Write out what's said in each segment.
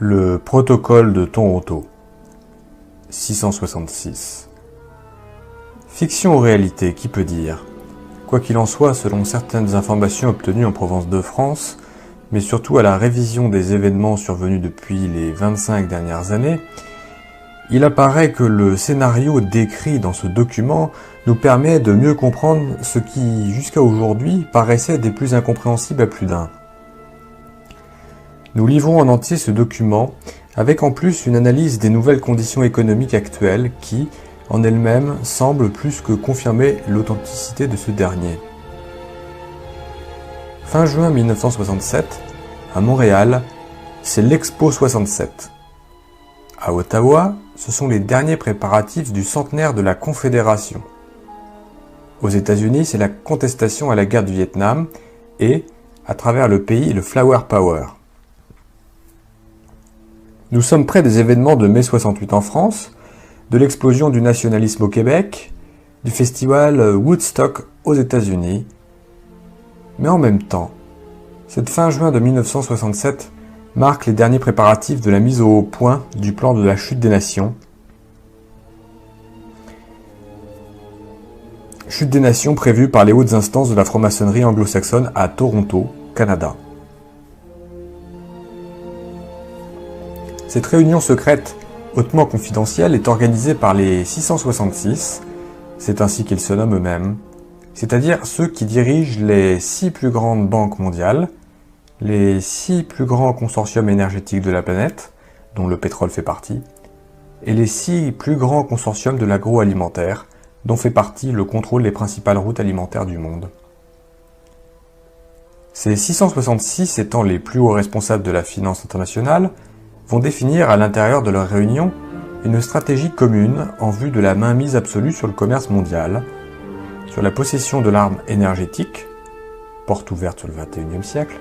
Le protocole de Toronto, 666. Fiction ou réalité, qui peut dire? Quoi qu'il en soit, selon certaines informations obtenues en province de France, mais surtout à la révision des événements survenus depuis les 25 dernières années, il apparaît que le scénario décrit dans ce document nous permet de mieux comprendre ce qui, jusqu'à aujourd'hui, paraissait des plus incompréhensibles à plus d'un. Nous livrons en entier ce document, avec en plus une analyse des nouvelles conditions économiques actuelles qui, en elles-mêmes, semblent plus que confirmer l'authenticité de ce dernier. Fin juin 1967, à Montréal, c'est l'Expo 67. À Ottawa, ce sont les derniers préparatifs du centenaire de la Confédération. Aux États-Unis, c'est la contestation à la guerre du Vietnam et, à travers le pays, le Flower Power. Nous sommes près des événements de mai 68 en France, de l'explosion du nationalisme au Québec, du festival Woodstock aux États-Unis. Mais en même temps, cette fin juin de 1967 marque les derniers préparatifs de la mise au point du plan de la chute des nations. Chute des nations prévue par les hautes instances de la franc-maçonnerie anglo-saxonne à Toronto, Canada. Cette réunion secrète, hautement confidentielle, est organisée par les 666, c'est ainsi qu'ils se nomment eux-mêmes, c'est-à-dire ceux qui dirigent les 6 plus grandes banques mondiales, les 6 plus grands consortiums énergétiques de la planète, dont le pétrole fait partie, et les 6 plus grands consortiums de l'agroalimentaire, dont fait partie le contrôle des principales routes alimentaires du monde. Ces 666 étant les plus hauts responsables de la finance internationale, vont définir à l'intérieur de leur réunion une stratégie commune en vue de la mainmise absolue sur le commerce mondial, sur la possession de l'arme énergétique, porte ouverte sur le XXIe siècle,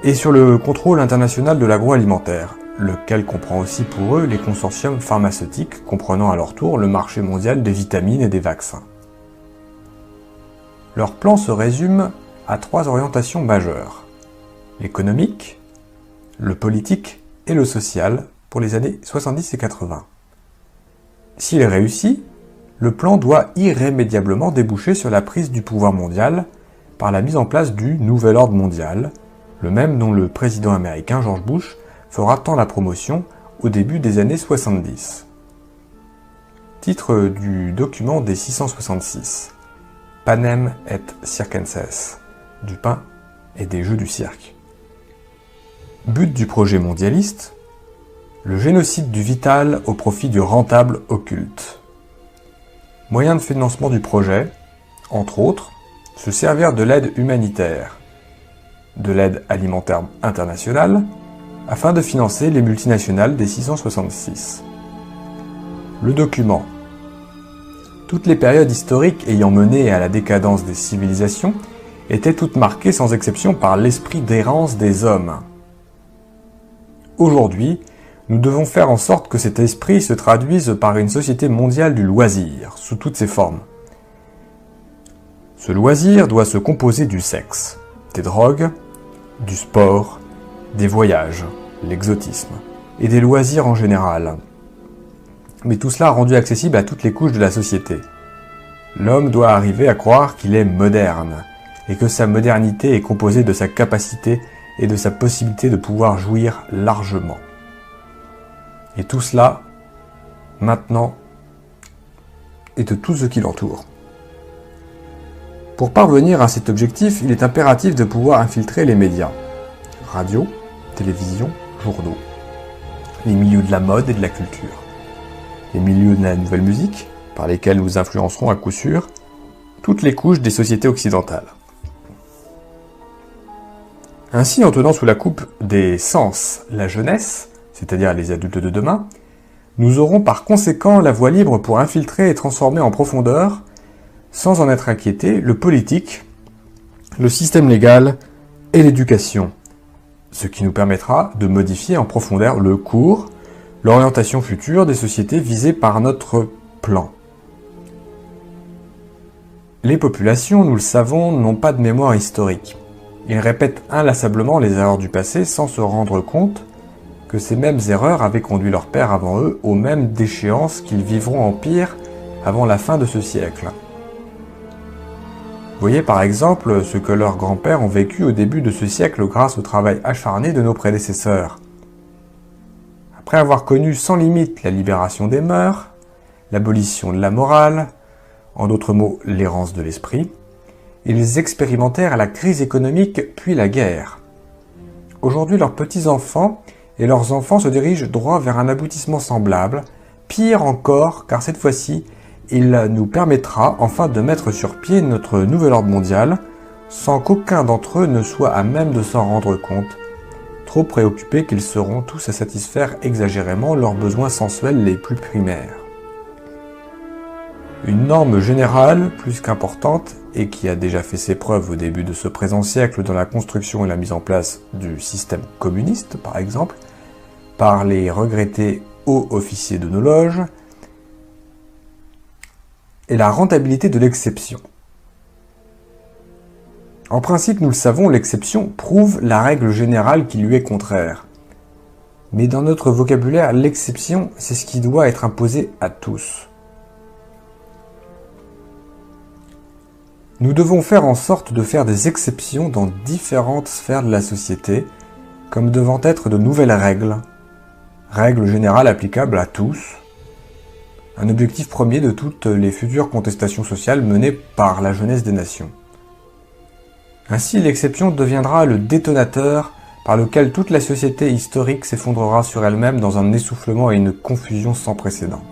et sur le contrôle international de l'agroalimentaire, lequel comprend aussi pour eux les consortiums pharmaceutiques comprenant à leur tour le marché mondial des vitamines et des vaccins. Leur plan se résume à 3 orientations majeures: l'économique, le politique et le social pour les années 70 et 80. S'il est réussi, le plan doit irrémédiablement déboucher sur la prise du pouvoir mondial par la mise en place du Nouvel Ordre mondial, le même dont le président américain George Bush fera tant la promotion au début des années 70. Titre du document des 666. Panem et circenses, du pain et des jeux du cirque. But du projet mondialiste, le génocide du vital au profit du rentable occulte. Moyen de financement du projet, entre autres, se servir de l'aide humanitaire, de l'aide alimentaire internationale, afin de financer les multinationales des 666. Le document. Toutes les périodes historiques ayant mené à la décadence des civilisations étaient toutes marquées sans exception par l'esprit d'errance des hommes. Aujourd'hui, nous devons faire en sorte que cet esprit se traduise par une société mondiale du loisir, sous toutes ses formes. Ce loisir doit se composer du sexe, des drogues, du sport, des voyages, l'exotisme, et des loisirs en général. Mais tout cela rendu accessible à toutes les couches de la société. L'homme doit arriver à croire qu'il est moderne, et que sa modernité est composée de sa capacité et de sa possibilité de pouvoir jouir largement. Et tout cela, maintenant, et de tout ce qui l'entoure. Pour parvenir à cet objectif, il est impératif de pouvoir infiltrer les médias. Radio, télévision, journaux. Les milieux de la mode et de la culture. Les milieux de la nouvelle musique, par lesquels nous influencerons à coup sûr toutes les couches des sociétés occidentales. Ainsi, en tenant sous la coupe des sens la jeunesse, c'est-à-dire les adultes de demain, nous aurons par conséquent la voie libre pour infiltrer et transformer en profondeur, sans en être inquiétés, le politique, le système légal et l'éducation, ce qui nous permettra de modifier en profondeur le cours, l'orientation future des sociétés visées par notre plan. Les populations, nous le savons, n'ont pas de mémoire historique. Ils répètent inlassablement les erreurs du passé sans se rendre compte que ces mêmes erreurs avaient conduit leurs pères avant eux aux mêmes déchéances qu'ils vivront en pire avant la fin de ce siècle. Voyez par exemple ce que leurs grands-pères ont vécu au début de ce siècle grâce au travail acharné de nos prédécesseurs. Après avoir connu sans limite la libération des mœurs, l'abolition de la morale, en d'autres mots l'errance de l'esprit, ils expérimentèrent la crise économique puis la guerre. Aujourd'hui leurs petits-enfants et leurs enfants se dirigent droit vers un aboutissement semblable, pire encore car cette fois-ci, il nous permettra enfin de mettre sur pied notre nouvel ordre mondial, sans qu'aucun d'entre eux ne soit à même de s'en rendre compte, trop préoccupés qu'ils seront tous à satisfaire exagérément leurs besoins sensuels les plus primaires. Une norme générale, plus qu'importante, et qui a déjà fait ses preuves au début de ce présent siècle dans la construction et la mise en place du système communiste, par exemple, par les regrettés hauts officiers de nos loges, et la rentabilité de l'exception. En principe, nous le savons, l'exception prouve la règle générale qui lui est contraire. Mais dans notre vocabulaire, l'exception, c'est ce qui doit être imposé à tous. Nous devons faire en sorte de faire des exceptions dans différentes sphères de la société, comme devant être de nouvelles règles, règles générales applicables à tous, un objectif premier de toutes les futures contestations sociales menées par la jeunesse des nations. Ainsi, l'exception deviendra le détonateur par lequel toute la société historique s'effondrera sur elle-même dans un essoufflement et une confusion sans précédent.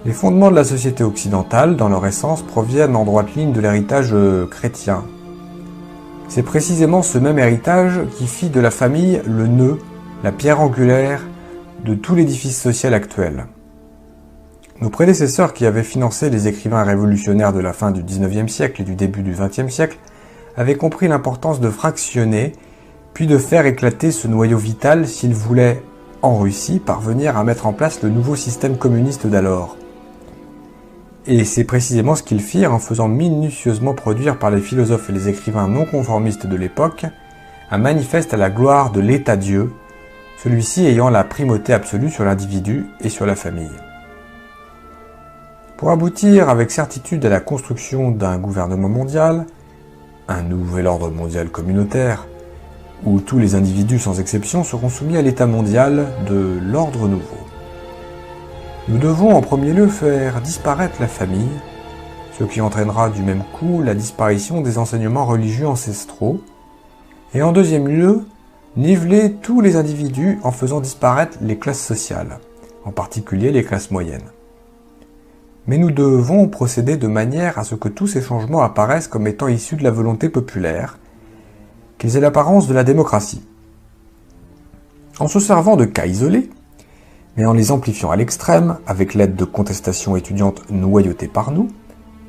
Les fondements de la société occidentale, dans leur essence, proviennent en droite ligne de l'héritage chrétien. C'est précisément ce même héritage qui fit de la famille le nœud, la pierre angulaire de tout l'édifice social actuel. Nos prédécesseurs qui avaient financé les écrivains révolutionnaires de la fin du XIXe siècle et du début du XXe siècle avaient compris l'importance de fractionner, puis de faire éclater ce noyau vital s'ils voulaient, en Russie, parvenir à mettre en place le nouveau système communiste d'alors. Et c'est précisément ce qu'ils firent en faisant minutieusement produire par les philosophes et les écrivains non conformistes de l'époque un manifeste à la gloire de l'État-Dieu, celui-ci ayant la primauté absolue sur l'individu et sur la famille. Pour aboutir avec certitude à la construction d'un gouvernement mondial, un nouvel ordre mondial communautaire, où tous les individus sans exception seront soumis à l'état mondial de l'ordre nouveau. Nous devons en premier lieu faire disparaître la famille, ce qui entraînera du même coup la disparition des enseignements religieux ancestraux, et en deuxième lieu, niveler tous les individus en faisant disparaître les classes sociales, en particulier les classes moyennes. Mais nous devons procéder de manière à ce que tous ces changements apparaissent comme étant issus de la volonté populaire, qu'ils aient l'apparence de la démocratie. En se servant de cas isolés, mais en les amplifiant à l'extrême, avec l'aide de contestations étudiantes noyautées par nous,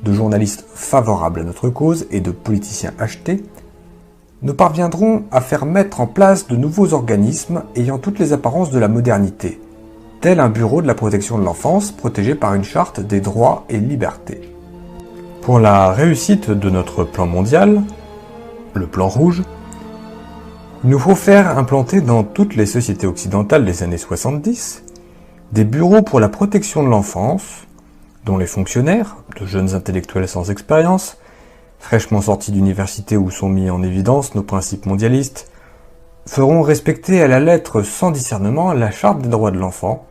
de journalistes favorables à notre cause et de politiciens achetés, nous parviendrons à faire mettre en place de nouveaux organismes ayant toutes les apparences de la modernité, tel un bureau de la protection de l'enfance protégé par une charte des droits et libertés. Pour la réussite de notre plan mondial, le plan rouge, il nous faut faire implanter dans toutes les sociétés occidentales des années 70 des bureaux pour la protection de l'enfance, dont les fonctionnaires, de jeunes intellectuels sans expérience, fraîchement sortis d'université où sont mis en évidence nos principes mondialistes, feront respecter à la lettre sans discernement la charte des droits de l'enfant.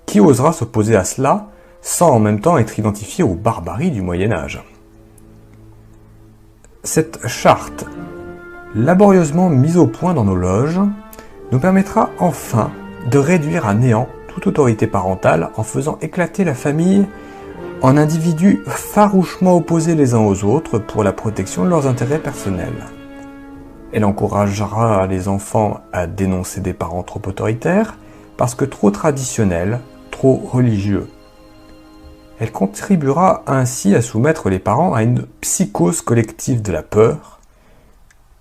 Qui osera s'opposer à cela sans en même temps être identifié aux barbaries du Moyen-Âge? Cette charte, laborieusement mise au point dans nos loges, nous permettra enfin de réduire à néant toute autorité parentale en faisant éclater la famille en individus farouchement opposés les uns aux autres pour la protection de leurs intérêts personnels. Elle encouragera les enfants à dénoncer des parents trop autoritaires parce que trop traditionnels, trop religieux. Elle contribuera ainsi à soumettre les parents à une psychose collective de la peur,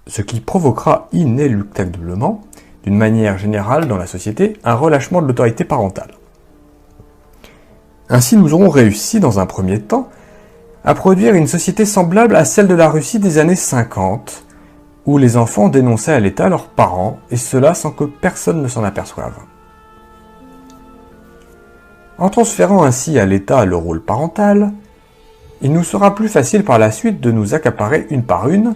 ce qui provoquera inéluctablement, d'une manière générale dans la société, un relâchement de l'autorité parentale. Ainsi, nous aurons réussi, dans un premier temps, à produire une société semblable à celle de la Russie des années 50, où les enfants dénonçaient à l'État leurs parents, et cela sans que personne ne s'en aperçoive. En transférant ainsi à l'État le rôle parental, il nous sera plus facile par la suite de nous accaparer une par une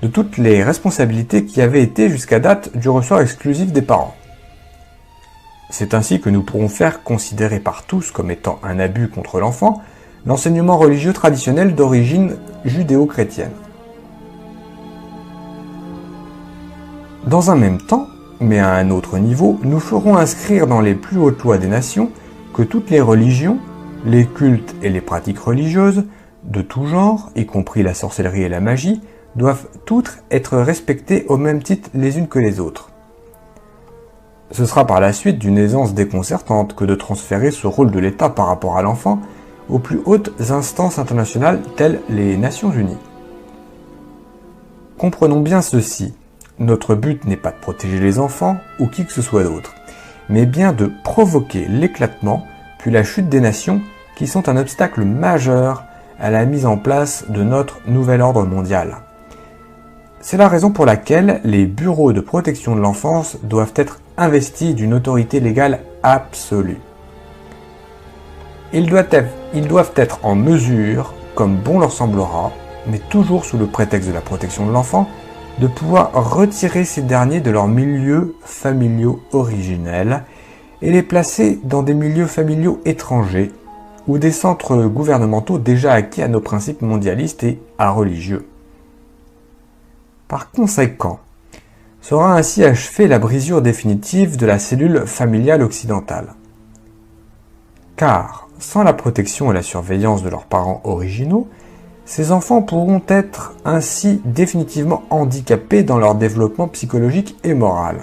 de toutes les responsabilités qui avaient été jusqu'à date du ressort exclusif des parents. C'est ainsi que nous pourrons faire considérer par tous comme étant un abus contre l'enfant l'enseignement religieux traditionnel d'origine judéo-chrétienne. Dans un même temps, mais à un autre niveau, nous ferons inscrire dans les plus hautes lois des nations que toutes les religions, les cultes et les pratiques religieuses, de tout genre, y compris la sorcellerie et la magie, doivent toutes être respectées au même titre les unes que les autres. Ce sera par la suite d'une aisance déconcertante que de transférer ce rôle de l'État par rapport à l'enfant aux plus hautes instances internationales telles les Nations Unies. Comprenons bien ceci, notre but n'est pas de protéger les enfants ou qui que ce soit d'autre, mais bien de provoquer l'éclatement puis la chute des nations qui sont un obstacle majeur à la mise en place de notre nouvel ordre mondial. C'est la raison pour laquelle les bureaux de protection de l'enfance doivent être investis d'une autorité légale absolue. Ils doivent être en mesure, comme bon leur semblera, mais toujours sous le prétexte de la protection de l'enfant, de pouvoir retirer ces derniers de leurs milieux familiaux originels et les placer dans des milieux familiaux étrangers ou des centres gouvernementaux déjà acquis à nos principes mondialistes et à religieux. Par conséquent, sera ainsi achevée la brisure définitive de la cellule familiale occidentale. Car, sans la protection et la surveillance de leurs parents originaux, ces enfants pourront être ainsi définitivement handicapés dans leur développement psychologique et moral,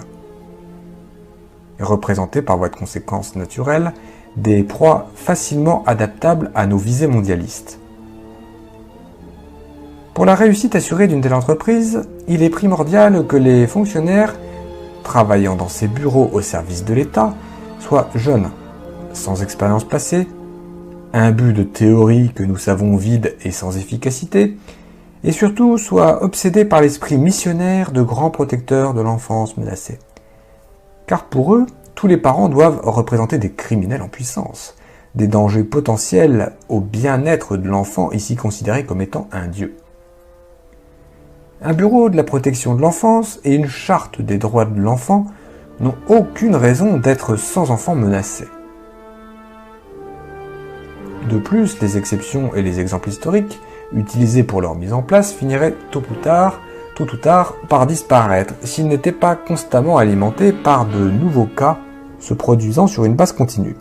et représentés par voie de conséquence naturelle des proies facilement adaptables à nos visées mondialistes. Pour la réussite assurée d'une telle entreprise, il est primordial que les fonctionnaires travaillant dans ces bureaux au service de l'État soient jeunes, sans expérience passée, imbus de théories que nous savons vides et sans efficacité, et surtout soient obsédés par l'esprit missionnaire de grands protecteurs de l'enfance menacée. Car pour eux, tous les parents doivent représenter des criminels en puissance, des dangers potentiels au bien-être de l'enfant ici considéré comme étant un dieu. Un bureau de la protection de l'enfance et une charte des droits de l'enfant n'ont aucune raison d'être sans enfants menacés. De plus, les exceptions et les exemples historiques utilisés pour leur mise en place finiraient tôt ou tard par disparaître s'ils n'étaient pas constamment alimentés par de nouveaux cas se produisant sur une base continue.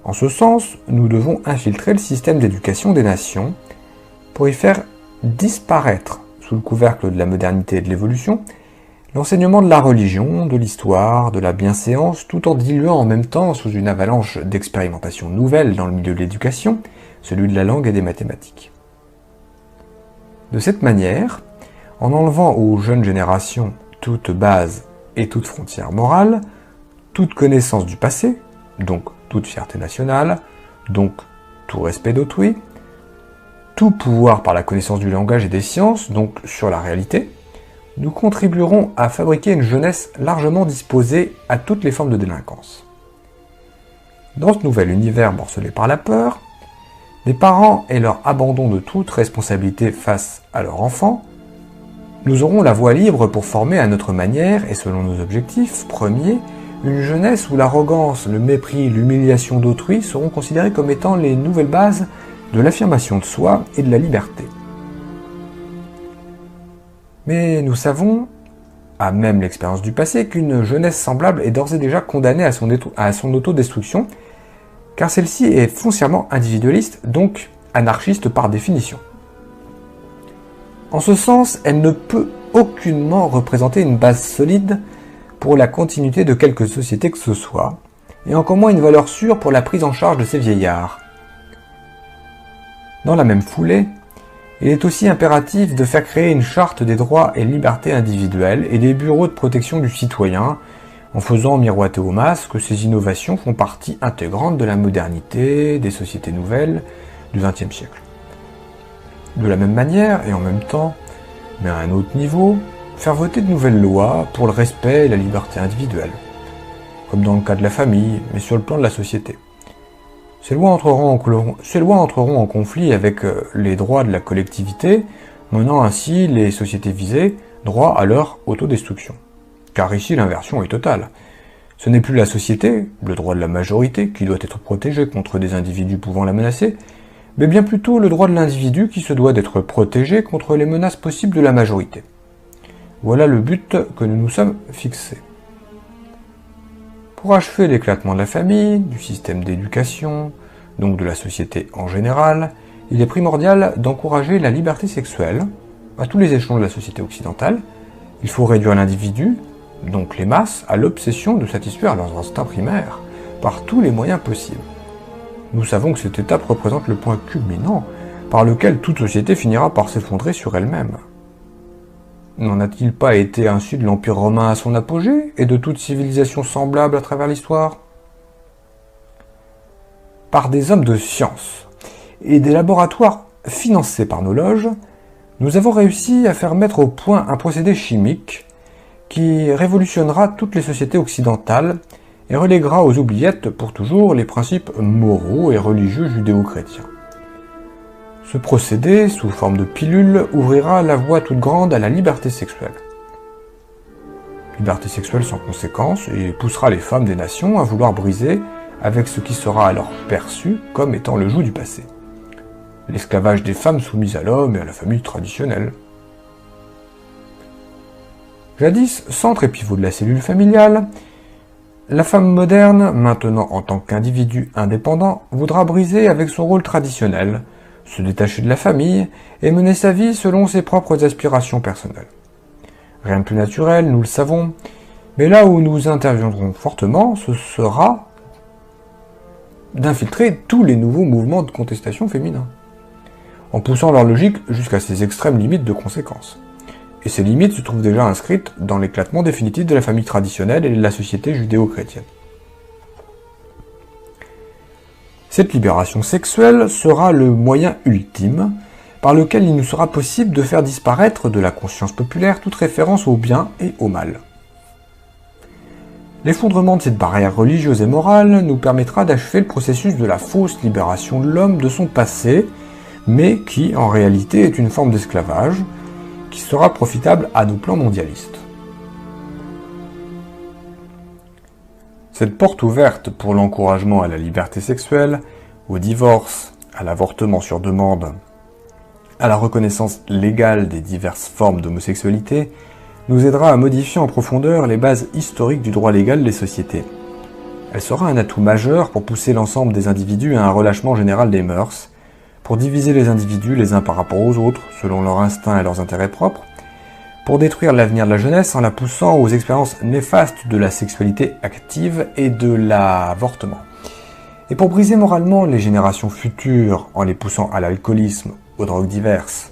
En ce sens, nous devons infiltrer le système d'éducation des nations pour y faire disparaître, sous le couvercle de la modernité et de l'évolution, l'enseignement de la religion, de l'histoire, de la bienséance, tout en diluant en même temps, sous une avalanche d'expérimentations nouvelles dans le milieu de l'éducation, celui de la langue et des mathématiques. De cette manière, en enlevant aux jeunes générations toute base et toute frontière morale, toute connaissance du passé, donc toute fierté nationale, donc tout respect d'autrui, tout pouvoir par la connaissance du langage et des sciences, donc sur la réalité, nous contribuerons à fabriquer une jeunesse largement disposée à toutes les formes de délinquance. Dans ce nouvel univers morcelé par la peur, les parents et leur abandon de toute responsabilité face à leur enfant, nous aurons la voie libre pour former à notre manière et selon nos objectifs premiers, une jeunesse où l'arrogance, le mépris, l'humiliation d'autrui seront considérés comme étant les nouvelles bases de l'affirmation de soi et de la liberté. Mais nous savons, à même l'expérience du passé, qu'une jeunesse semblable est d'ores et déjà condamnée à son autodestruction, car celle-ci est foncièrement individualiste, donc anarchiste par définition. En ce sens, elle ne peut aucunement représenter une base solide pour la continuité de quelque société que ce soit, et encore moins une valeur sûre pour la prise en charge de ces vieillards. Dans la même foulée, il est aussi impératif de faire créer une charte des droits et libertés individuelles et des bureaux de protection du citoyen, en faisant miroiter aux masses que ces innovations font partie intégrante de la modernité, des sociétés nouvelles du XXe siècle. De la même manière, et en même temps, mais à un autre niveau, faire voter de nouvelles lois pour le respect et la liberté individuelle, comme dans le cas de la famille, mais sur le plan de la société. Ces lois entreront en conflit avec les droits de la collectivité, menant ainsi les sociétés visées droit à leur autodestruction. Car ici l'inversion est totale. Ce n'est plus la société, le droit de la majorité, qui doit être protégé contre des individus pouvant la menacer, mais bien plutôt le droit de l'individu qui se doit d'être protégé contre les menaces possibles de la majorité. Voilà le but que nous nous sommes fixés. Pour achever l'éclatement de la famille, du système d'éducation, donc de la société en général, il est primordial d'encourager la liberté sexuelle à tous les échelons de la société occidentale. Il faut réduire l'individu, donc les masses, à l'obsession de satisfaire leurs instincts primaires par tous les moyens possibles. Nous savons que cette étape représente le point culminant par lequel toute société finira par s'effondrer sur elle-même. N'en a-t-il pas été ainsi de l'Empire romain à son apogée et de toute civilisation semblable à travers l'histoire? Par des hommes de science et des laboratoires financés par nos loges, nous avons réussi à faire mettre au point un procédé chimique qui révolutionnera toutes les sociétés occidentales et reléguera aux oubliettes pour toujours les principes moraux et religieux judéo-chrétiens. Ce procédé, sous forme de pilule, ouvrira la voie toute grande à la liberté sexuelle. Liberté sexuelle sans conséquence et poussera les femmes des nations à vouloir briser avec ce qui sera alors perçu comme étant le joug du passé. L'esclavage des femmes soumises à l'homme et à la famille traditionnelle. Jadis, centre et pivot de la cellule familiale, la femme moderne, maintenant en tant qu'individu indépendant, voudra briser avec son rôle traditionnel, se détacher de la famille et mener sa vie selon ses propres aspirations personnelles. Rien de plus naturel, nous le savons, mais là où nous interviendrons fortement, ce sera d'infiltrer tous les nouveaux mouvements de contestation féminins, en poussant leur logique jusqu'à ses extrêmes limites de conséquences. Et ces limites se trouvent déjà inscrites dans l'éclatement définitif de la famille traditionnelle et de la société judéo-chrétienne. Cette libération sexuelle sera le moyen ultime par lequel il nous sera possible de faire disparaître de la conscience populaire toute référence au bien et au mal. L'effondrement de cette barrière religieuse et morale nous permettra d'achever le processus de la fausse libération de l'homme de son passé, mais qui en réalité est une forme d'esclavage, qui sera profitable à nos plans mondialistes. Cette porte ouverte pour l'encouragement à la liberté sexuelle, au divorce, à l'avortement sur demande, à la reconnaissance légale des diverses formes d'homosexualité, nous aidera à modifier en profondeur les bases historiques du droit légal des sociétés. Elle sera un atout majeur pour pousser l'ensemble des individus à un relâchement général des mœurs, pour diviser les individus les uns par rapport aux autres, selon leurs instincts et leurs intérêts propres, pour détruire l'avenir de la jeunesse en la poussant aux expériences néfastes de la sexualité active et de l'avortement, et pour briser moralement les générations futures en les poussant à l'alcoolisme, aux drogues diverses,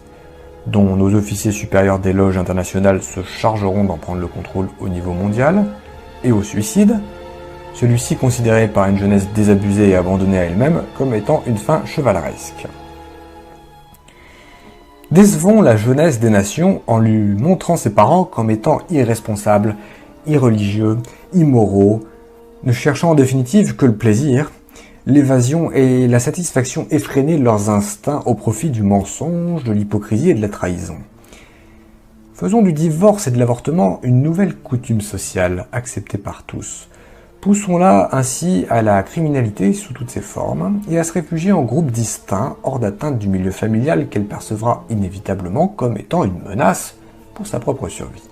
dont nos officiers supérieurs des loges internationales se chargeront d'en prendre le contrôle au niveau mondial, et au suicide, celui-ci considéré par une jeunesse désabusée et abandonnée à elle-même comme étant une fin chevaleresque. Décevons la jeunesse des nations en lui montrant ses parents comme étant irresponsables, irreligieux, immoraux, ne cherchant en définitive que le plaisir, l'évasion et la satisfaction effrénée de leurs instincts au profit du mensonge, de l'hypocrisie et de la trahison. Faisons du divorce et de l'avortement une nouvelle coutume sociale acceptée par tous. Poussons-la ainsi à la criminalité sous toutes ses formes et à se réfugier en groupes distincts hors d'atteinte du milieu familial qu'elle percevra inévitablement comme étant une menace pour sa propre survie.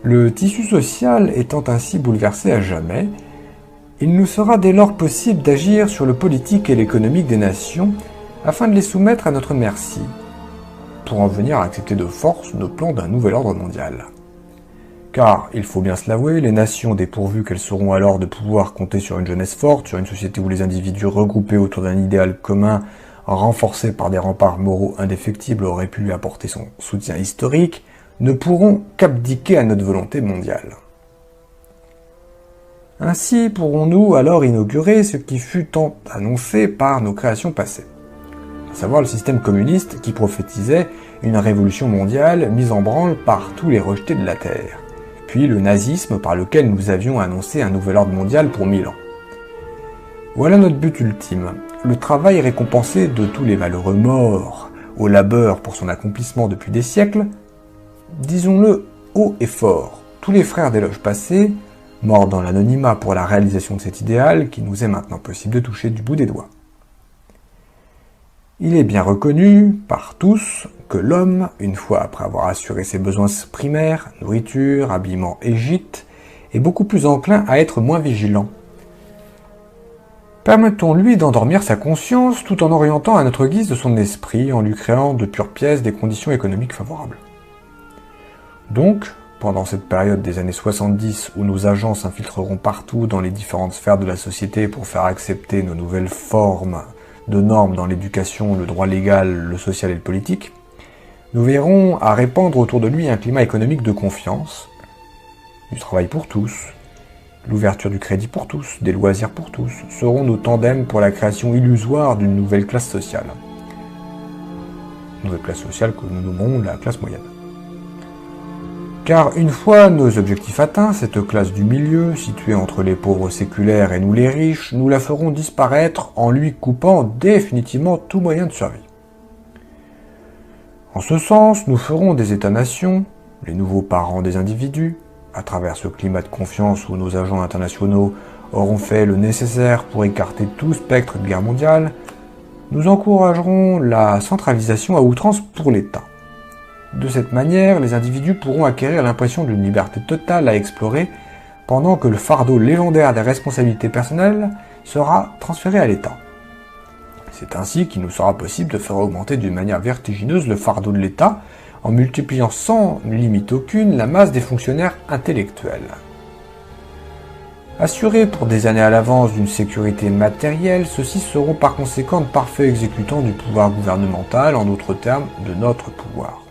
Le tissu social étant ainsi bouleversé à jamais, il nous sera dès lors possible d'agir sur le politique et l'économique des nations afin de les soumettre à notre merci, pour en venir à accepter de force nos plans d'un nouvel ordre mondial. Car, il faut bien se l'avouer, les nations, dépourvues qu'elles seront alors de pouvoir compter sur une jeunesse forte, sur une société où les individus regroupés autour d'un idéal commun, renforcés par des remparts moraux indéfectibles, auraient pu lui apporter son soutien historique, ne pourront qu'abdiquer à notre volonté mondiale. Ainsi pourrons-nous alors inaugurer ce qui fut tant annoncé par nos créations passées. à savoir le système communiste qui prophétisait une révolution mondiale mise en branle par tous les rejetés de la Terre, puis le nazisme par lequel nous avions annoncé un nouvel ordre mondial pour 1000 ans. Voilà notre but ultime, le travail récompensé de tous les malheureux morts, au labeur pour son accomplissement depuis des siècles, disons-le haut et fort, tous les frères des loges passées, morts dans l'anonymat pour la réalisation de cet idéal qui nous est maintenant possible de toucher du bout des doigts. Il est bien reconnu par tous que l'homme, une fois après avoir assuré ses besoins primaires, nourriture, habillement et gîte, est beaucoup plus enclin à être moins vigilant. Permettons-lui d'endormir sa conscience tout en orientant à notre guise de son esprit, en lui créant de pures pièces des conditions économiques favorables. Donc, pendant cette période des années 70 où nos agents s'infiltreront partout dans les différentes sphères de la société pour faire accepter nos nouvelles formes de normes dans l'éducation, le droit légal, le social et le politique, nous verrons à répandre autour de lui un climat économique de confiance, du travail pour tous, l'ouverture du crédit pour tous, des loisirs pour tous, seront nos tandems pour la création illusoire d'une nouvelle classe sociale. Nouvelle classe sociale que nous nommerons la classe moyenne. Car une fois nos objectifs atteints, cette classe du milieu, située entre les pauvres séculaires et nous les riches, nous la ferons disparaître en lui coupant définitivement tout moyen de survie. En ce sens, nous ferons des États-nations, les nouveaux parents des individus, à travers ce climat de confiance où nos agents internationaux auront fait le nécessaire pour écarter tout spectre de guerre mondiale, nous encouragerons la centralisation à outrance pour l'État. De cette manière, les individus pourront acquérir l'impression d'une liberté totale à explorer, pendant que le fardeau légendaire des responsabilités personnelles sera transféré à l'État. C'est ainsi qu'il nous sera possible de faire augmenter d'une manière vertigineuse le fardeau de l'État, en multipliant sans limite aucune la masse des fonctionnaires intellectuels. Assurés pour des années à l'avance d'une sécurité matérielle, ceux-ci seront par conséquent de parfaits exécutants du pouvoir gouvernemental, en d'autres termes, de notre pouvoir.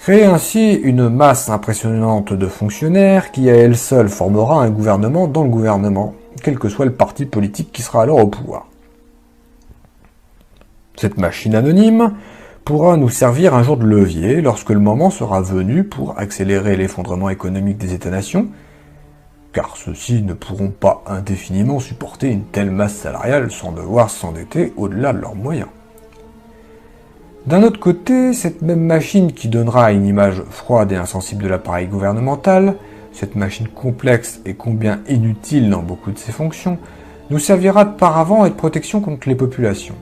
Créer ainsi une masse impressionnante de fonctionnaires qui à elle seule formera un gouvernement dans le gouvernement, quel que soit le parti politique qui sera alors au pouvoir. Cette machine anonyme pourra nous servir un jour de levier lorsque le moment sera venu pour accélérer l'effondrement économique des États-nations, car ceux-ci ne pourront pas indéfiniment supporter une telle masse salariale sans devoir s'endetter au-delà de leurs moyens. D'un autre côté, cette même machine qui donnera une image froide et insensible de l'appareil gouvernemental, cette machine complexe et combien inutile dans beaucoup de ses fonctions, nous servira de paravent et de protection contre les populations.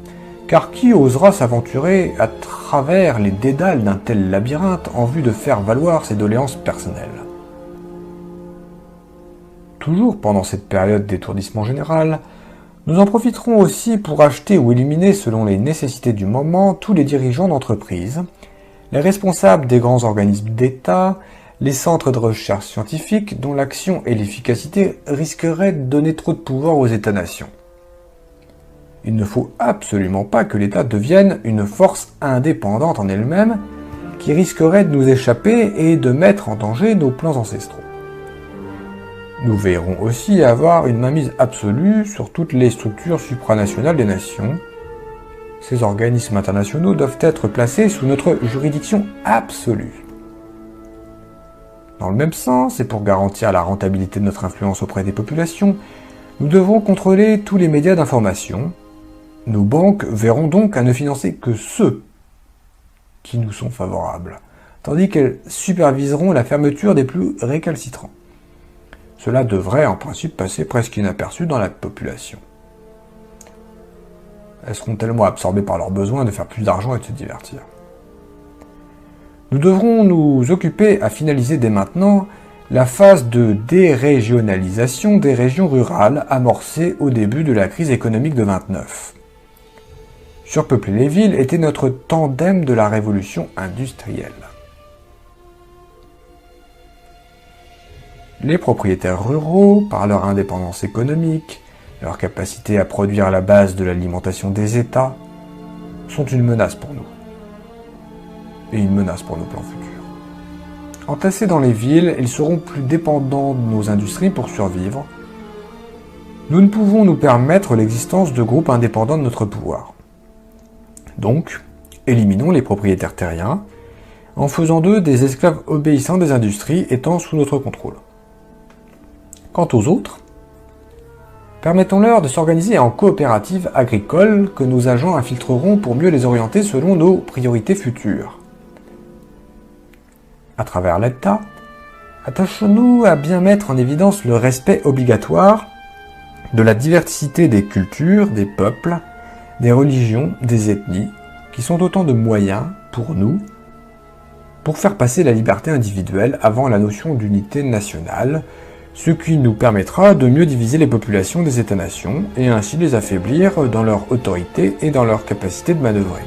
Car qui osera s'aventurer à travers les dédales d'un tel labyrinthe en vue de faire valoir ses doléances personnelles? Toujours pendant cette période d'étourdissement général, nous en profiterons aussi pour acheter ou éliminer selon les nécessités du moment tous les dirigeants d'entreprise, les responsables des grands organismes d'État, les centres de recherche scientifique dont l'action et l'efficacité risqueraient de donner trop de pouvoir aux États-nations. Il ne faut absolument pas que l'État devienne une force indépendante en elle-même qui risquerait de nous échapper et de mettre en danger nos plans ancestraux. Nous veillerons aussi à avoir une mainmise absolue sur toutes les structures supranationales des nations. Ces organismes internationaux doivent être placés sous notre juridiction absolue. Dans le même sens, et pour garantir la rentabilité de notre influence auprès des populations, nous devrons contrôler tous les médias d'information. Nos banques verront donc à ne financer que ceux qui nous sont favorables, tandis qu'elles superviseront la fermeture des plus récalcitrants. Cela devrait en principe passer presque inaperçu dans la population. Elles seront tellement absorbées par leurs besoins de faire plus d'argent et de se divertir. Nous devrons nous occuper à finaliser dès maintenant la phase de dérégionalisation des régions rurales amorcée au début de la crise économique de 29. Surpeupler les villes était notre tandem de la révolution industrielle. Les propriétaires ruraux, par leur indépendance économique, leur capacité à produire à la base de l'alimentation des États, sont une menace pour nous. Et une menace pour nos plans futurs. Entassés dans les villes, ils seront plus dépendants de nos industries pour survivre. nous ne pouvons nous permettre l'existence de groupes indépendants de notre pouvoir. Donc, éliminons les propriétaires terriens, en faisant d'eux des esclaves obéissants des industries étant sous notre contrôle. Quant aux autres, permettons-leur de s'organiser en coopératives agricoles que nos agents infiltreront pour mieux les orienter selon nos priorités futures. À travers l'État, attachons-nous à bien mettre en évidence le respect obligatoire de la diversité des cultures, des peuples, des religions, des ethnies, qui sont autant de moyens pour nous pour faire passer la liberté individuelle avant la notion d'unité nationale, ce qui nous permettra de mieux diviser les populations des États-nations et ainsi les affaiblir dans leur autorité et dans leur capacité de manœuvrer.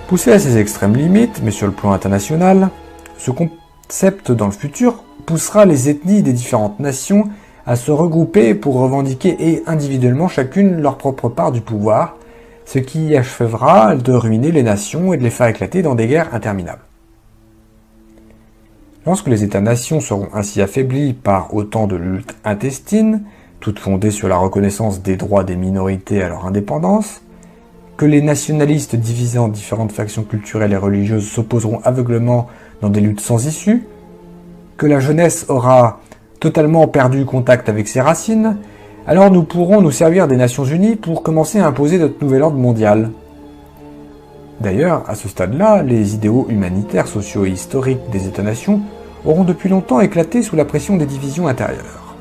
Poussé à ses extrêmes limites, mais sur le plan international, ce concept dans le futur poussera les ethnies des différentes nations à se regrouper pour revendiquer et individuellement chacune leur propre part du pouvoir, ce qui achèvera de ruiner les nations et de les faire éclater dans des guerres interminables. Lorsque les États-nations seront ainsi affaiblis par autant de luttes intestines, toutes fondées sur la reconnaissance des droits des minorités à leur indépendance, que les nationalistes divisés en différentes factions culturelles et religieuses s'opposeront aveuglément dans des luttes sans issue, que la jeunesse aura totalement perdu contact avec ses racines, alors nous pourrons nous servir des Nations Unies pour commencer à imposer notre nouvel ordre mondial. D'ailleurs, à ce stade-là, les idéaux humanitaires, sociaux et historiques des États-nations auront depuis longtemps éclaté sous la pression des divisions intérieures.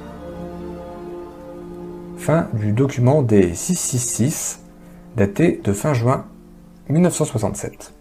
Fin du document des 666, daté de fin juin 1967.